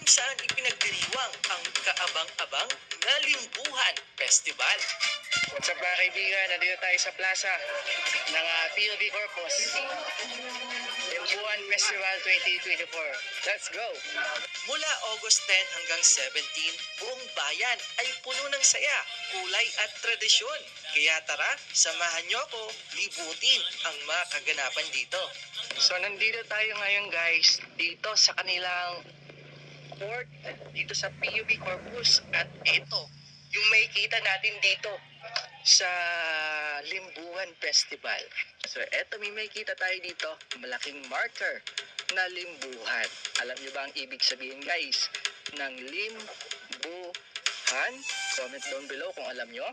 saan ipinagdiriwang ang kaabang-abang na Limbuhan Festival. What's up mga kaibigan? Nandito tayo sa plaza ng PUB Corpus. Limbuhan Festival 2024. Let's go! Mula August 10 hanggang 17, buong bayan ay puno ng saya, kulay at tradisyon. Kaya tara, samahan niyo ako libutin ang mga kaganapan dito. So nandito tayo ngayon guys, dito sa kanilang court, dito sa PUB Corpus. At ito, yung makikita natin dito sa Limbuhan Festival. So eto, may makikita tayo dito, malaking marker na Limbuhan. Alam niyo ba ang ibig sabihin guys ng Limbuhan? Comment down below kung alam niyo.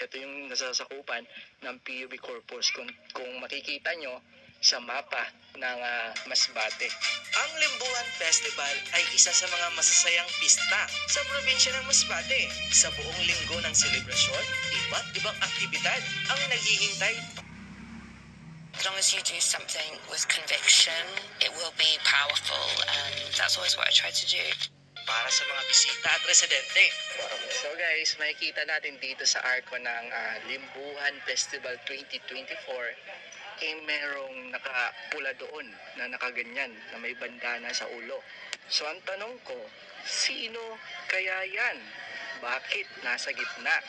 Ito yung nasasakupan ng PUB Corpus kung makikita nyo sa mapa ng Masbate. Ang Limbuhan Festival ay isa sa mga masasayang pista sa probinsya ng Masbate. Sa buong linggo ng selebrasyon, iba't ibang aktibidad ang naghihintay. As long as you do something with conviction, it will be powerful, and that's always what I try to do. Para sa mga bisita at residente. So guys, makikita natin dito sa arko ng Limbuhan Festival 2024, merong nakapula doon na nakaganyan na may bandana sa ulo. So ang tanong ko, sino kaya yan? Bakit nasa gitna?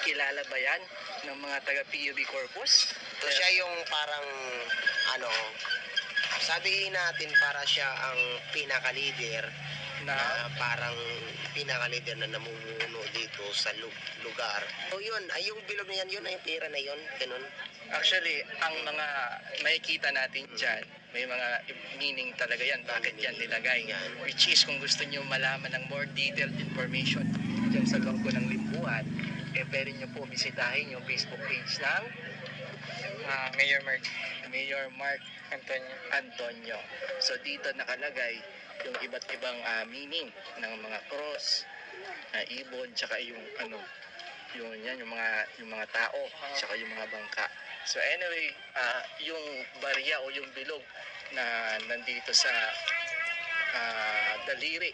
Kilala ba yan ng mga taga PUB Corpus? So siya yung parang sabihin natin para siya ang pinaka-leader na parang pinaka-leader na namumuno dito sa lugar. So yun, ay yung bilog na yan, yun ay pera na yun, ganun. Actually, ang mga makikita natin dyan, may mga meaning talaga yan. Bakit yan nilagay? Which is, kung gusto nyo malaman ng more detailed information dyan sa loob ng Limbuhan, pwede nyo po bisitahin yung Facebook page ng Mayor Mark Antonio. So dito nakalagay yung iba't ibang meaning ng mga cross, ibon, tsaka yung yung mga tao, tsaka yung mga bangka. So anyway, yung barya o yung bilog na nandito sa daliri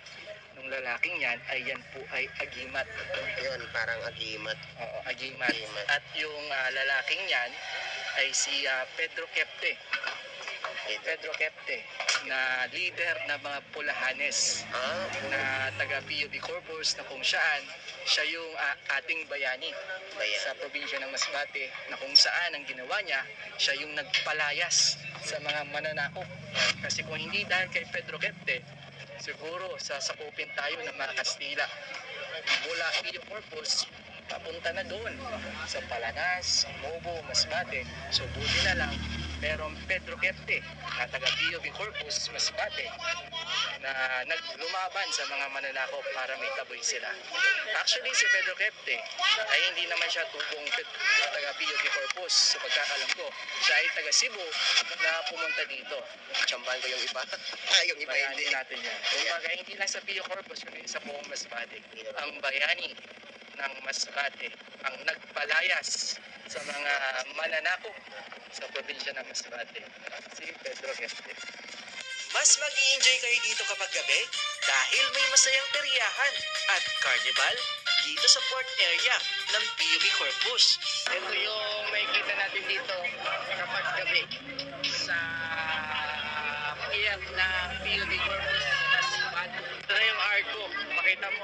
ng lalaking yan po ay agimat. Yun, parang agimat. Oo, agimat. At yung lalaking yan ay si Pedro Kepte. Pedro Kepte, na leader ng mga Pulahanes na taga PUB Corpus, na kung saan siya yung ating bayani sa probinsya ng Masbate, na kung saan ang ginawa niya, siya yung nagpalayas sa mga mananakop. Kasi kung hindi dahil kay Pedro Kepte, siguro sasakupin tayo ng mga Kastila mula PUB Corpus papunta na doon sa Palanas, Mobo, Masbate. So buti na lang merong Pedro Kepte na taga PUB Corpus, Masbate, na naglumaban sa mga mananakop para may taboy sila. Actually, si Pedro Kepte ay hindi naman siya tubong taga PUB Corpus. Sa pagkakalam ko, siya ay taga Cebu na pumunta dito. Tsambahan ko yung iba. Yung iba Bayani hindi. natin yan. Kumbaga, hindi lang sa PUB Corpus, kundi sa buong Masbate. Ang bayani ng Masbate ang nagpalayas sa mga mananakop sa probinsya ng Masbate, si Pedro Kepte. Mas mag-i-enjoy kayo dito kapag gabi dahil may masayang peryahan at carnival dito sa port area ng PUB Corpus. Ito yung makikita natin dito kapag gabi sa iyak na PUB Corpus. Ito na yung arko. Makita mo,